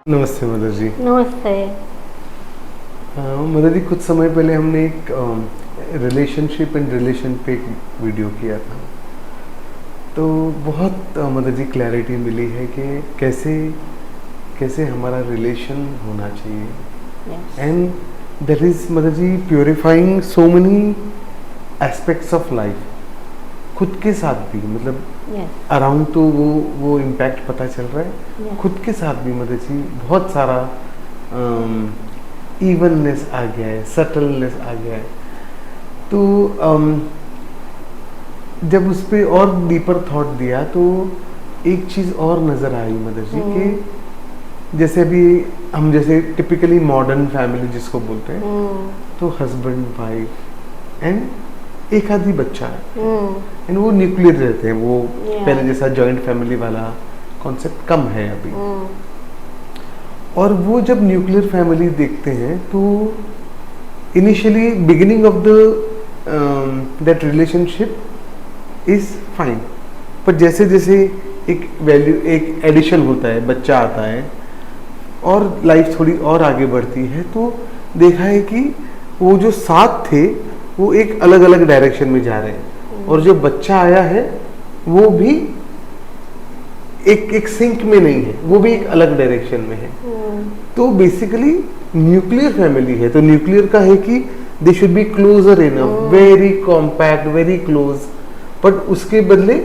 नमस्ते मदर जी। नमस्ते। मदर जी, कुछ समय पहले हमने एक रिलेशनशिप एंड रिलेशन पे एक वीडियो किया था, तो बहुत मदर जी क्लैरिटी मिली है कि कैसे कैसे हमारा रिलेशन होना चाहिए। Yes. And that is mother ji purifying so many aspects of life. खुद के साथ भी मतलब Yes. अराउंड तो वो इम्पैक्ट पता चल रहा है, Yes. खुद के साथ भी मदर जी बहुत सारा इवननेस आ गया है, सटलनेस आ गया है। तो जब उस पर और डीपर थॉट दिया तो एक चीज़ और नज़र आई मदर जी कि जैसे अभी हम जैसे टिपिकली मॉडर्न फैमिली जिसको बोलते हैं, तो हस्बैंड वाइफ एंड एक आधी बच्चा है एंड वो न्यूक्लियर रहते हैं, वो पहले जैसा जॉइंट फैमिली वाला कॉन्सेप्ट कम है अभी। और वो जब न्यूक्लियर फैमिली देखते हैं तो initially beginning of the that relationship is fine, पर जैसे जैसे एक वैल्यू एक एडिशन होता है, बच्चा आता है और लाइफ थोड़ी और आगे बढ़ती है, तो देखा है कि वो जो साथ थे वो एक अलग अलग डायरेक्शन में जा रहे हैं, और जो बच्चा आया है वो भी एक सिंक में नहीं है, वो भी एक अलग डायरेक्शन में है। तो बेसिकली न्यूक्लियर फैमिली है, तो न्यूक्लियर का है कि they should be closer enough, very compact, very close, but उसके बदले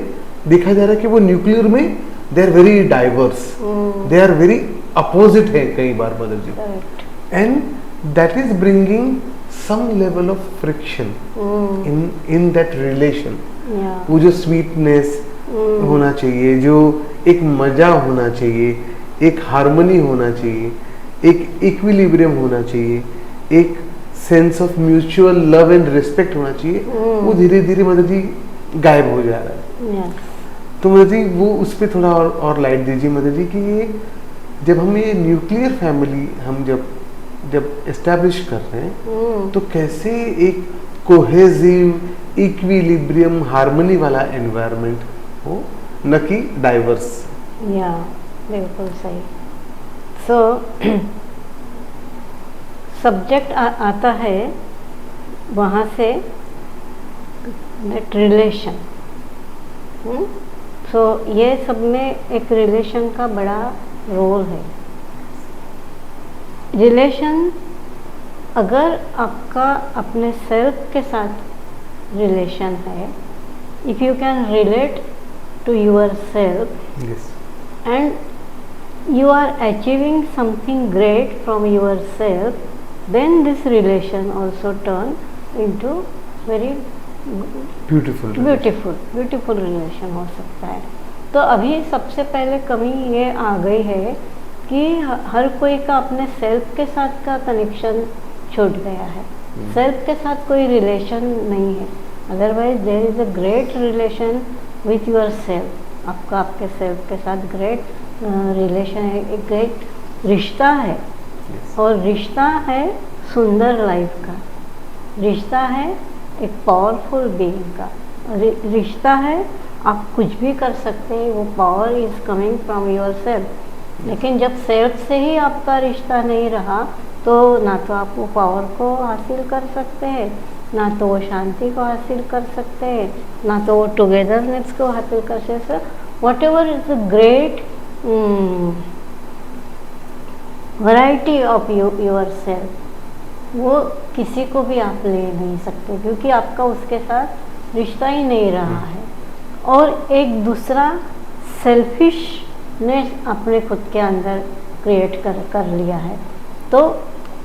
देखा जा रहा है कि वो न्यूक्लियर में they are very diverse, they are very opposite है कई बार बदल जी, and that is bringing some level of friction in that relation. वो जो स्वीटनेस होना चाहिए, जो एक मजा होना चाहिए, एक हार्मनी होना चाहिए, एक इक्विलिब्रियम होना चाहिए, एक sense of mutual love and respect होना चाहिए, वो धीरे धीरे मतलब जी गायब हो जा रहा है। तो मतलब जी वो उस पर थोड़ा और लाइट दीजिए मतलब जी कि ये जब हम ये न्यूक्लियर फैमिली हम जब एस्टैब्लिश कर रहे हैं, तो कैसे एक कोहेसिव इक्विलिब्रियम हार्मनी वाला एनवायरनमेंट हो, न कि डाइवर्स। या बिल्कुल सही। सो सब्जेक्ट आता है वहाँ से रिलेशन। सो ये सब में एक रिलेशन का बड़ा रोल है। रिलेशन अगर आपका अपने सेल्फ के साथ रिलेशन है, if you can relate to yourself, yes, and you are achieving something great from yourself, then this relation also turn into very beautiful relation हो सकता है। तो अभी सबसे पहले कमी ये आ गई है कि हर कोई का अपने सेल्फ के साथ का कनेक्शन छूट गया है, सेल्फ के साथ कोई रिलेशन नहीं है। Otherwise there is a great relation with your self, आपका आपके सेल्फ के साथ ग्रेट रिलेशन है, एक ग्रेट रिश्ता है। और रिश्ता है सुंदर लाइफ का, रिश्ता है एक पावरफुल बीइंग का, रिश्ता है आप कुछ भी कर सकते हैं, वो power is coming from your self. लेकिन जब सेल्फ से ही आपका रिश्ता नहीं रहा, तो ना तो आप वो पावर को हासिल कर सकते हैं, ना तो वो शांति को हासिल कर सकते हैं, ना तो वो टुगेदरनेस को हासिल कर सकते। What ever is a great variety of your self, वो किसी को भी आप ले नहीं सकते, क्योंकि आपका उसके साथ रिश्ता ही नहीं रहा है। और एक दूसरा सेल्फिशनेस अपने खुद के अंदर क्रिएट कर लिया है, तो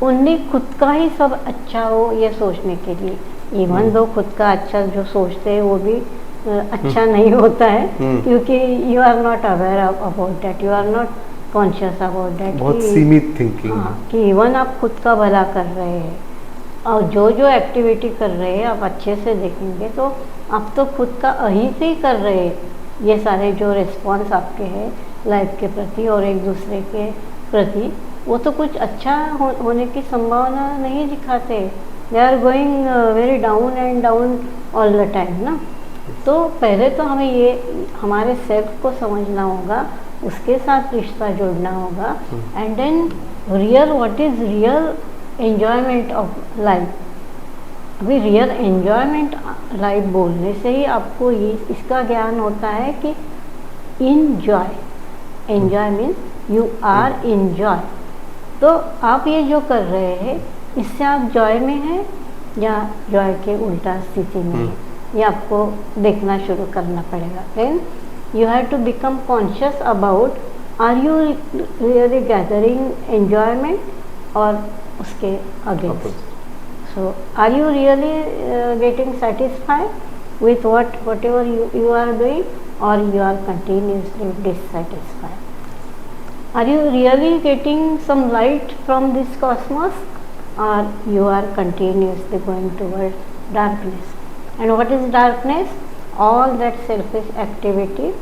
उन्हें खुद का ही सब अच्छा हो ये सोचने के लिए, इवन दो खुद का अच्छा जो सोचते हैं वो भी अच्छा नहीं होता है, क्योंकि you are not aware about that, you are not conscious about that, बहुत सीमित थिंकिंग। कि इवन आप खुद का भला कर रहे हैं और जो एक्टिविटी कर रहे हैं आप अच्छे से देखेंगे तो आप तो खुद का अहित ही कर रहे हैं। ये सारे जो रिस्पॉन्स आपके हैं लाइफ के प्रति और एक दूसरे के प्रति, वो तो कुछ अच्छा होने की संभावना नहीं दिखाते। They are going very down and down all the time ना। तो पहले तो हमें ये हमारे सेल्फ को समझना होगा उसके साथ रिश्ता जोड़ना होगा। And then real, what is real enjoyment of life. अभी रियल एंजॉयमेंट लाइफ बोलने से ही आपको ये इसका ज्ञान होता है कि enjoy, enjoy means you are in joy. तो आप ये जो कर रहे हैं इससे आप जॉय में हैं या जॉय के उल्टा स्थिति में है, ये आपको देखना शुरू करना पड़ेगा। Then you have to become conscious about are you really gathering enjoyment और उसके against. So, are you really getting satisfied with whatever you are doing, or you are continuously dissatisfied? Are you really getting some light from this cosmos, or you are continuously going towards darkness? And what is darkness? All that selfish activity,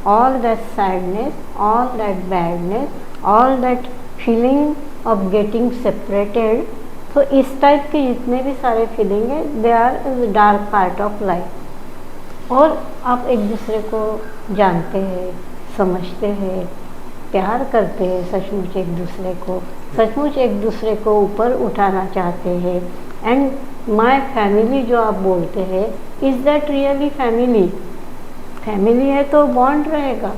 all that sadness, all that badness, all that feeling of getting separated. तो इस type के जितने भी सारे feeling है they are dark part of life. और आप एक दूसरे को जानते हैं, समझते हैं, प्यार करते हैं सचमुच एक दूसरे को, सचमुच एक दूसरे को ऊपर उठाना चाहते हैं। एंड माय फैमिली जो आप बोलते हैं, is that really family? Family है तो बॉन्ड रहेगा।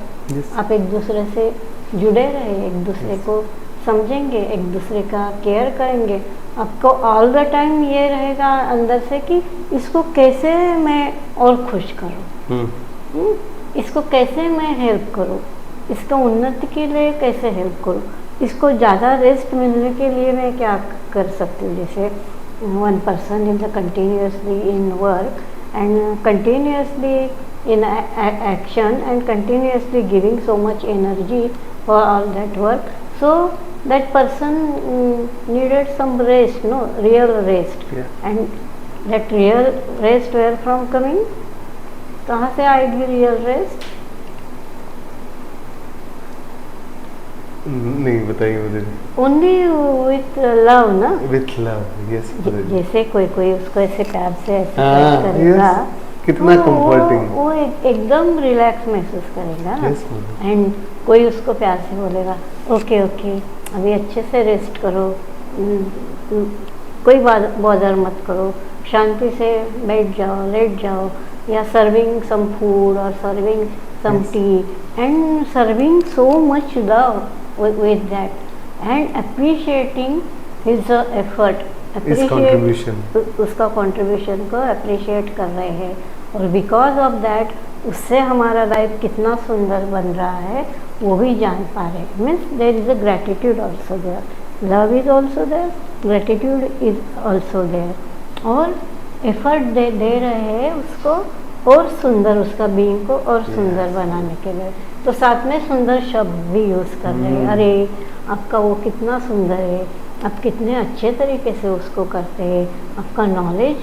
आप एक दूसरे से जुड़े रहे, एक दूसरे को समझेंगे, एक दूसरे का केयर करेंगे। आपको ऑल द टाइम ये रहेगा अंदर से कि इसको कैसे मैं और खुश करूं, इसको कैसे मैं हेल्प करूं, इसका उन्नति के लिए कैसे हेल्प करूं, इसको ज़्यादा रेस्ट मिलने के लिए मैं क्या कर सकती हूँ। जैसे one person is continuously in work and continuously in action and continuously giving so much energy for all that work, so that person needed some rest, no, real rest. And that real rest where from coming? कहाँ से आएगी real rest? नहीं बताइए मुझे। Only with love, ना? With love, yes. जैसे कोई उसको ऐसे प्यार से ऐसे करेगा, कितना कंफर्टिंग, वो एकदम रिलैक्स महसूस करेगा। एंड कोई उसको प्यार से बोलेगा ओके ओके अभी अच्छे से रेस्ट करो, कोई बॉदर मत करो, शांति से बैठ जाओ, लेट जाओ, या सर्विंग सम फूड और serving some tea and serving so much love with that and appreciating his effort, उसका contribution को appreciate कर रहे हैं। और because of that उससे हमारा लाइफ कितना सुंदर बन रहा है वो भी जान पा रहे हैं। Means there is a gratitude also there, love is also there, gratitude is also there. और एफर्ट दे रहे हैं उसको और सुंदर, उसका बीइंग को और सुंदर बनाने के लिए। तो साथ में सुंदर शब्द भी यूज़ कर रहे हैं, अरे आपका वो कितना सुंदर है, आप कितने अच्छे तरीके से उसको करते हैं, आपका नॉलेज,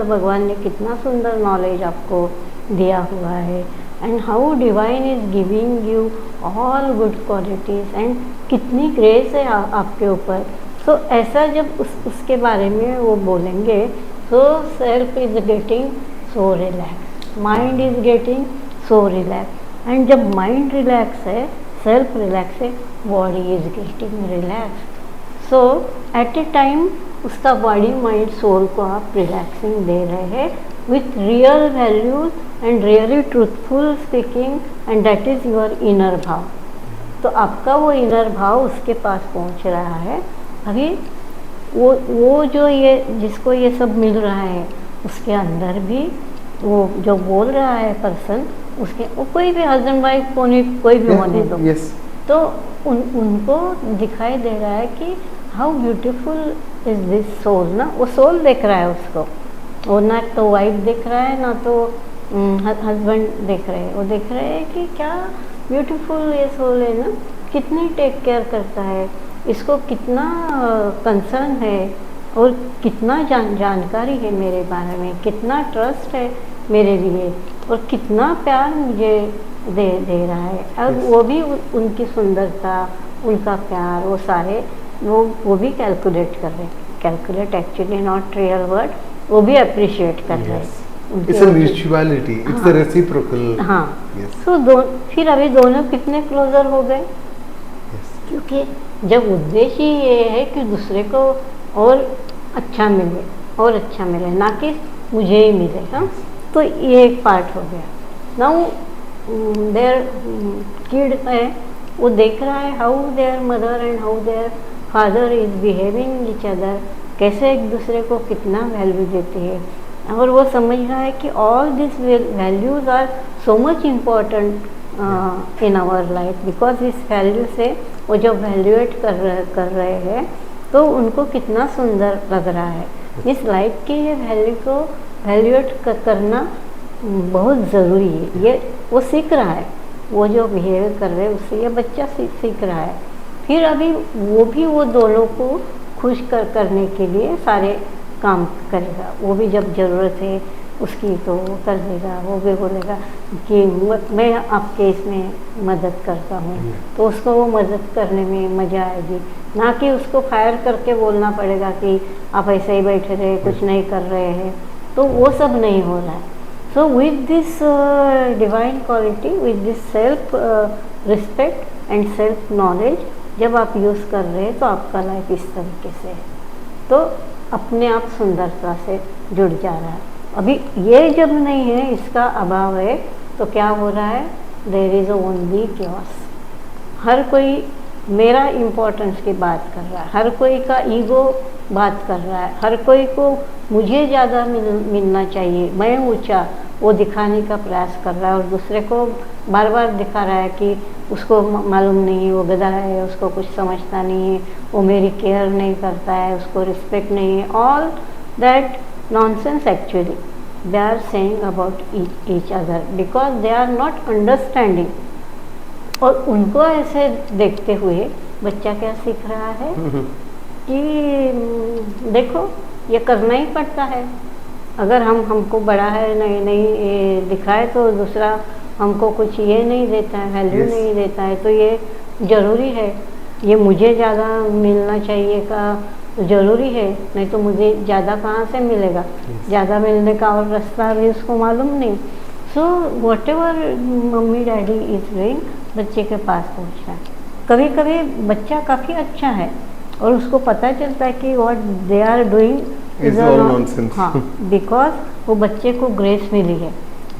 भगवान ने कितना सुंदर नॉलेज आपको दिया हुआ है, and how divine is giving you all good qualities, and कितनी ग्रेस है आपके ऊपर। तो ऐसा जब उसके बारे में वो बोलेंगे तो self is getting so relax, mind is getting so relax. And जब माइंड रिलैक्स है, सेल्फ रिलैक्स है, body is getting relax. So at a time उसका बॉडी माइंड सोल को आप रिलैक्सिंग दे रहे हैं with real values and really truthful speaking, and that is your inner भाव। तो आपका वो इनर भाव उसके पास पहुंच रहा है। अभी वो जो ये जिसको ये सब मिल रहा है उसके अंदर भी वो जो बोल रहा है पर्सन, उसके वो कोई भी हस्बैंड वाइफ कोई भी होने दो, तो उनको दिखाई दे रहा है कि how beautiful is this soul ना। वो सोल देख रहा है उसको, वो ना तो वाइफ देख रहा है ना तो हस्बैंड देख रहे हैं, वो देख रहे हैं कि क्या ब्यूटीफुल ये सोल है ना, कितनी टेक केयर करता है, इसको कितना कंसर्न है और कितना जानकारी है मेरे बारे में, कितना ट्रस्ट है मेरे लिए और कितना प्यार मुझे दे रहा है। और वो भी उनकी सुंदरता, उनका प्यार, वो सारे वो भी कैलकुलेट कर रहे हैं। Calculate actually not real word, वो भी अप्रिशिएट कर रहे हैं। उनके it's a mutuality, it's a reciprocal. हाँ। यस, तो फिर अभी दोनों कितने क्लोजर हो गए, यस, क्योंकि जब उद्देश्य ही ये है कि दूसरे को और अच्छा मिले और अच्छा मिले, ना कि मुझे ही मिले। हाँ, तो ये एक पार्ट हो गया। नाउ देयर किड है, वो देख रहा है how there mother and how their father is behaving each other, कैसे एक दूसरे को कितना वैल्यू देते हैं। और वो समझ रहा है कि all this values are so much important in our life, because इस वैल्यू से वो जब वैल्यूएट कर रहे हैं तो उनको कितना सुंदर लग रहा है। इस लाइफ की ये वैल्यू को वैल्यूएट करना बहुत ज़रूरी है। ये वो सीख रहा है, वो जो बिहेव कर रहे हैं उससे ये बच्चा सीख रहा है। फिर अभी वो दोनों को खुश करने के लिए सारे काम करेगा। वो भी जब ज़रूरत है उसकी तो वो कर देगा। वो भी बोलेगा कि मैं आपके इसमें मदद करता हूँ, तो उसको वो मदद करने में मज़ा आएगी, ना कि उसको फायर करके बोलना पड़ेगा कि आप ऐसे ही बैठे रहे, कुछ नहीं कर रहे हैं। तो वो सब नहीं हो रहा है। So with this divine quality, with this self respect and self knowledge जब आप यूज़ कर रहे हैं तो आपका लाइफ इस तरीके से है, तो अपने आप सुंदरता से जुड़ जा रहा है। अभी ये जब नहीं है, इसका अभाव है, तो क्या हो रहा है, देयर इज़ ओनली chaos। हर कोई मेरा इम्पोर्टेंस की बात कर रहा है, हर कोई का ईगो बात कर रहा है, हर कोई को मुझे ज़्यादा मिलना चाहिए, मैं ऊंचा, वो दिखाने का प्रयास कर रहा है। और दूसरे को बार बार दिखा रहा है कि उसको मालूम नहीं है, वो गधा है, उसको कुछ समझता नहीं है, वो मेरी केयर नहीं करता है, उसको रिस्पेक्ट नहीं है। All that nonsense actually they are saying about each other because they are not understanding। और उनको ऐसे देखते हुए बच्चा क्या सीख रहा है कि देखो ये करना ही पड़ता है। अगर हमको बड़ा है नहीं दिखाए तो दूसरा हमको कुछ ये नहीं देता है, वैल्यू Yes. नहीं देता है, तो ये ज़रूरी है, ये मुझे ज़्यादा मिलना चाहिए का ज़रूरी है, नहीं तो मुझे ज़्यादा कहाँ से मिलेगा। ज़्यादा मिलने का और रास्ता भी उसको मालूम नहीं। So what ever mummy daddy is doing, बच्चे के पास पहुँचना है। कभी कभी बच्चा काफ़ी अच्छा है और उसको पता चलता है कि what they are doing is all nonsense. हाँ, बिकॉज वो बच्चे को ग्रेस मिली है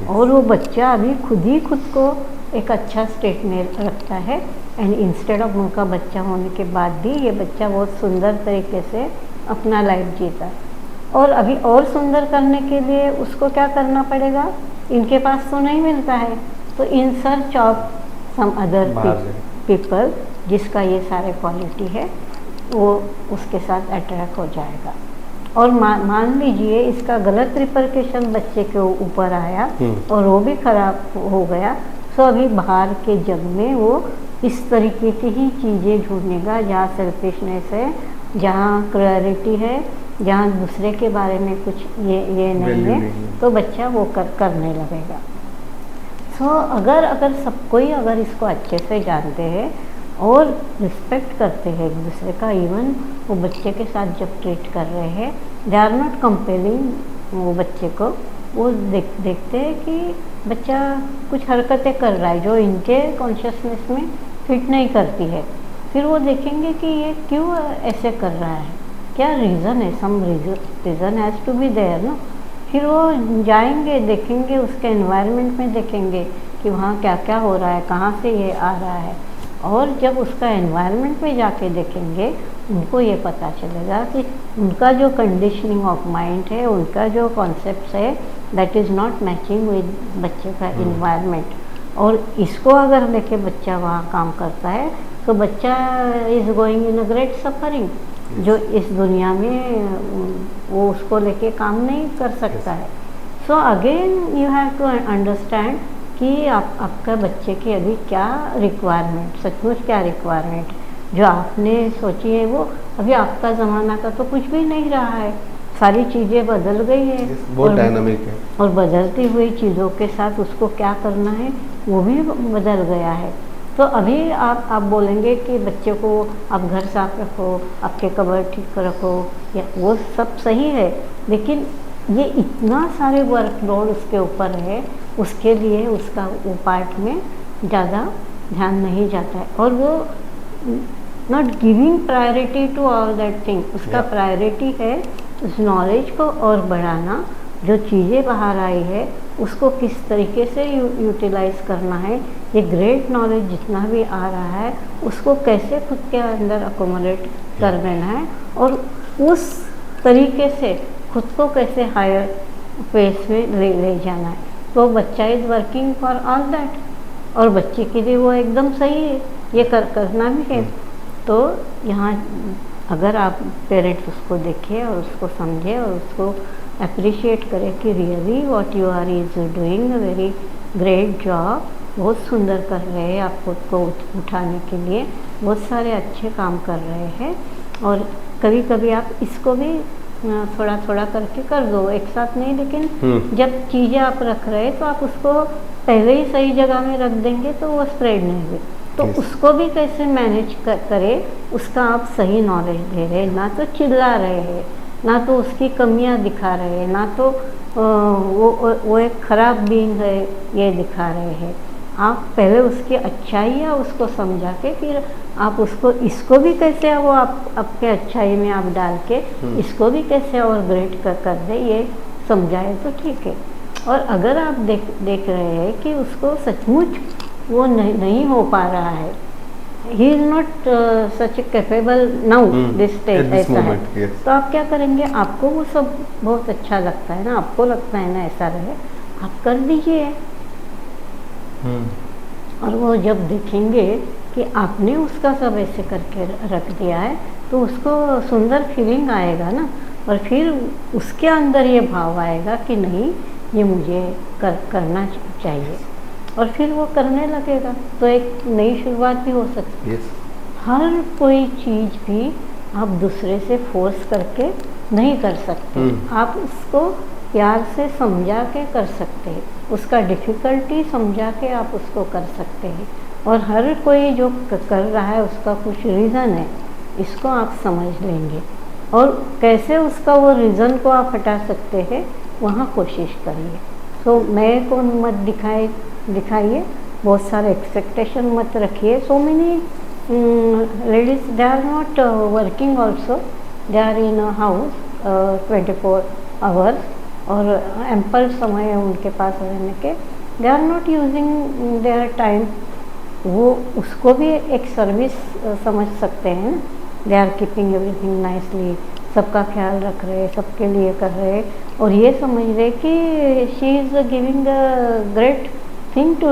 और वो बच्चा अभी खुद को एक अच्छा स्टेट में रखता है। एंड इंस्टेड ऑफ उनका बच्चा होने के बाद भी ये बच्चा बहुत सुंदर तरीके से अपना लाइफ जीता है। और अभी और सुंदर करने के लिए उसको क्या करना पड़ेगा, इनके पास तो नहीं मिलता है, तो in search of some other people जिसका ये सारे क्वालिटी है, वो उसके साथ अट्रैक्ट हो जाएगा। और मान लीजिए इसका गलत रिपरकेशन बच्चे के ऊपर आया और वो भी खराब हो गया, तो अभी बाहर के जग में वो इस तरीके की ही चीज़ें ढूंढेगा जहाँ सेल्फिशनेस है, जहाँ क्लैरिटी है, जहाँ दूसरे के बारे में कुछ ये नहीं है, तो बच्चा वो करने लगेगा। सो अगर सब कोई अगर इसको अच्छे से जानते हैं और रिस्पेक्ट करते हैं एक दूसरे का, इवन वो बच्चे के साथ जब ट्रीट कर रहे हैं, दे आर नॉट कंपेलिंग वो बच्चे को, वो देखते हैं कि बच्चा कुछ हरकतें कर रहा है जो इनके कॉन्शियसनेस में फिट नहीं करती है। फिर वो देखेंगे कि ये क्यों ऐसे कर रहा है, क्या रीज़न है, some reason has to be there ना। फिर वो जाएंगे, देखेंगे उसके एनवायरनमेंट में, देखेंगे कि वहाँ क्या क्या हो रहा है, कहाँ से ये आ रहा है। और जब उसका एनवायरनमेंट में जाके देखेंगे, उनको ये पता चलेगा कि उनका जो कंडीशनिंग ऑफ माइंड है, उनका जो कॉन्सेप्ट है, that is not matching with बच्चे का इन्वायरमेंट। और इसको अगर लेके बच्चा वहाँ काम करता है तो बच्चा is going in a great suffering, जो इस दुनिया में वो उसको लेके काम नहीं कर सकता है। So again you have to understand कि आपका बच्चे की अभी क्या रिक्वायरमेंट, सचमुच क्या रिक्वायरमेंट जो आपने सोची है, वो अभी आपका ज़माना का तो कुछ भी नहीं रहा है, सारी चीज़ें बदल गई है। बहुत डायनामिक है और बदलती हुई चीज़ों के साथ उसको क्या करना है वो भी बदल गया है। तो अभी आप बोलेंगे कि बच्चे को आप घर साफ रखो, आपके कबर्ड ठीक रखो, या वो सब सही है, लेकिन ये इतना सारे वर्कलोड उसके ऊपर है, उसके लिए उसका वो पार्ट में ज़्यादा ध्यान नहीं जाता है, और वो not giving priority to all that thing. उसका प्रायोरिटी है उस नॉलेज को और बढ़ाना, जो चीज़ें बाहर आई है उसको किस तरीके से यूटिलाइज करना है, ये ग्रेट नॉलेज जितना भी आ रहा है उसको कैसे खुद के अंदर अकोमोडेट कर लेना है, और उस तरीके से खुद को कैसे हायर फेस में ले जाना है। तो बच्चा is working for all that, और बच्चे के लिए वो एकदम सही है, ये करना भी है। तो यहाँ अगर आप पेरेंट्स उसको देखें और उसको समझें और उसको अप्रिशिएट करें कि really what you are is doing a very great job, बहुत सुंदर कर रहे हैं, आप खुद को उठाने के लिए बहुत सारे अच्छे काम कर रहे हैं, और कभी कभी आप इसको भी थोड़ा थोड़ा करके कर दो, एक साथ नहीं, लेकिन जब चीज़ें आप रख रहे हैं तो आप उसको पहले ही सही जगह में रख देंगे तो वो स्प्रेड नहीं हुई। तो उसको भी कैसे मैनेज करें, उसका आप सही नॉलेज दे रहे हैं, ना तो चिल्ला रहे हैं, ना तो उसकी कमियां दिखा रहे हैं, ना तो वो एक खराब बीइंग है ये दिखा रहे हैं। आप पहले उसकी अच्छाइयाँ उसको समझा के फिर आप उसको इसको भी कैसे वो आप आपके अच्छाई में आप डाल के इसको भी कैसे और ग्रेट कर दे, ये समझाए तो ठीक है। और अगर आप देख रहे हैं कि उसको सचमुच वो नहीं हो पा रहा है, he is not such capable now this stage, ऐसा है, तो आप क्या करेंगे, आपको वो सब बहुत अच्छा लगता है ना, आपको लगता है ना ऐसा रहे, आप कर दीजिए। और वो जब देखेंगे कि आपने उसका सब ऐसे करके रख दिया है तो उसको सुंदर फीलिंग आएगा ना, और फिर उसके अंदर ये भाव आएगा कि नहीं ये मुझे करना चाहिए, और फिर वो करने लगेगा, तो एक नई शुरुआत भी हो सकती है। हर कोई चीज़ भी आप दूसरे से फोर्स करके नहीं कर सकते, आप उसको प्यार से समझा के कर सकते हैं, उसका डिफ़िकल्टी समझा के आप उसको कर सकते हैं, और हर कोई जो कर रहा है उसका कुछ रीज़न है, इसको आप समझ लेंगे, और कैसे उसका वो रीज़न को आप हटा सकते हैं वहाँ कोशिश करिए। तो मैं को मत दिखाइए, बहुत सारे एक्सपेक्टेशन मत रखिए। So many ladies they are not working also, they are in a house 24 hours, और एम्पल समय है उनके पास रहने के, they are not using their time, वो उसको भी एक सर्विस समझ सकते हैं ना, they are keeping everything nicely, सबका ख्याल रख रहे, सबके लिए कर रहे, और ये समझ रहे कि she is giving a great thing to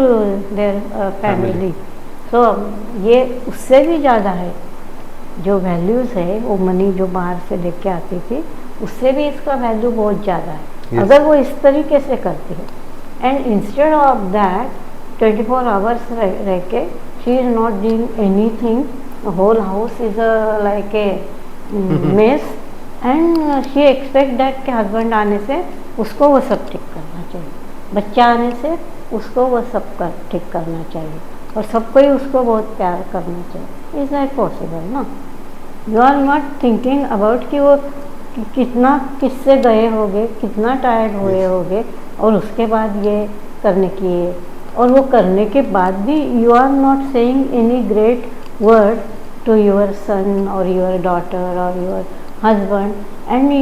their family. So ये उससे भी ज़्यादा है, जो वैल्यूज़ है वो मनी जो बाहर से लेके आती थी उससे भी इसका वैल्यू बहुत ज़्यादा है। अगर वो इस तरीके से करती है, and instead of that 24 hours रह के she is not doing anything, whole house is like a mess, and she expect that के हस्बैंड आने से उसको वो सब ठीक करना चाहिए, बच्चा आने से उसको वो सब ठीक करना चाहिए, और सबको ही उसको बहुत प्यार करना चाहिए। इज़ दैट पॉसिबल ना? You are not thinking about कि वो कितना किससे गए होंगे, कितना टायर्ड हुए होंगे, और उसके बाद ये करने की है, और वो करने के बाद भी you are not saying any great word to your son और योर डॉटर और your husband, and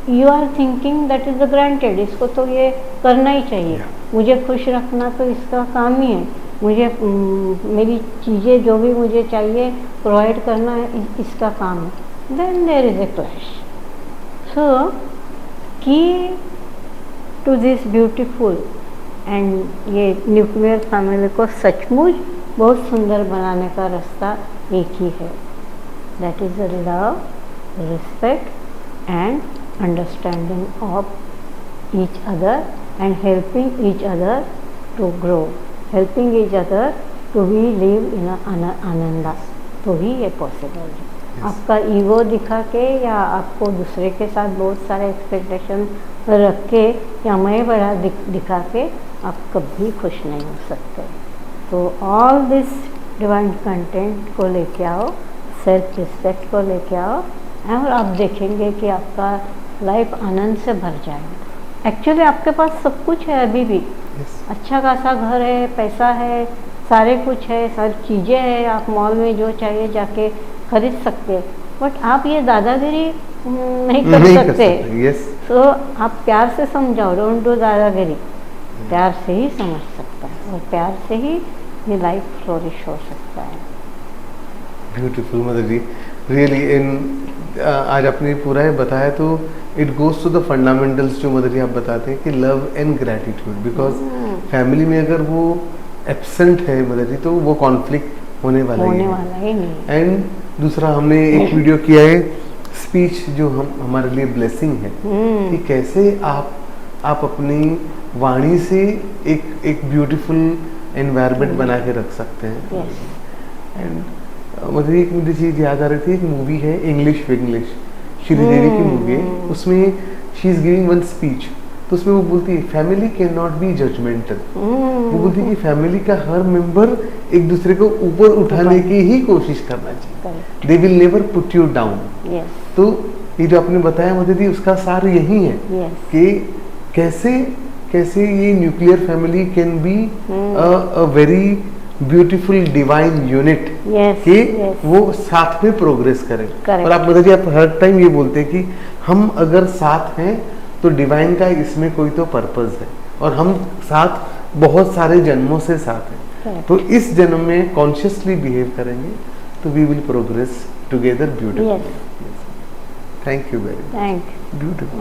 you are thinking that is the granted, इसको तो ये करना ही चाहिए, मुझे खुश रखना तो इसका काम ही है, मुझे मेरी चीज़ें जो भी मुझे चाहिए प्रोवाइड करना इसका काम है, then there is a clash. So key to this beautiful and ये न्यूक्लियर फैमिली को सचमुच बहुत सुंदर बनाने का रास्ता एक ही है, that is love, respect and understanding of each other and helping each other to grow, helping each other to be live in Ananda, तो ही ये पॉसिबल है। आपका ईगो दिखा के या आपको दूसरे के साथ बहुत सारे एक्सपेक्टेशन रख के या मैं बड़ा दिखा के आप कभी खुश नहीं हो सकते। तो ऑल दिस डिवाइन कंटेंट को लेके आओ, सेल्फ रिस्पेक्ट को लेके आओ, और आप देखेंगे कि आपका लाइफ आनंद से भर जाएगा। एक्चुअली आपके पास सब कुछ है अभी भी, Yes. अच्छा खासा घर है, पैसा है, सारे कुछ है, सारी चीज़ें हैं, आप मॉल में जो चाहिए जाके खरीद सकते हैं, बट आप ये दादागिरी नहीं कर सकते। यस, तो आप प्यार से समझाओ, डोंट डू दादागिरी। प्यार से ही समझ सकता है और प्यार से ही ये लाइफ फ्लोरिश हो सकता है। Beautiful mother ji, really in आज आपने पूरा है बताया, तो it goes to the fundamentals जो मदर जी आप बताते हैं कि love and gratitude, because family में अगर वो एब्सेंट है मदर जी तो वो कॉन्फ्लिक्ट होने वाला ही नहीं। एंड दूसरा हमने एक वीडियो किया है स्पीच जो हमारे लिए ब्लेसिंग है कि कैसे आप अपनी वाणी से एक ब्यूटीफुल एनवायरनमेंट बना के रख सकते हैं। एंड मुझे एक मुझे चीज़ याद आ रही थी, एक मूवी है इंग्लिश श्रीदेवी की मूवी है, उसमें she is giving one speech, तो उसमें वो बोलती है family can not be judgmental. वो बोलती है कि फैमिली का हर मेंबर एक दूसरे को ऊपर उठाने की ही कोशिश करना चाहिए, they will never put you down. तो ये जो आपने बताया मुझे थी उसका सार यही है कि कैसे ये nuclear family can be a very beautiful divine unit कि वो साथ में प्रोग्रेस करें। और आप मतलब आप हर टाइम ये बोलते हैं कि हम अगर साथ हैं तो डिवाइन का इसमें कोई तो पर्पस है, और हम साथ बहुत सारे जन्मों से साथ हैं, तो इस जन्म में कॉन्शियसली बिहेव करेंगे तो we will progress together beautiful. Thank you very much, beautiful.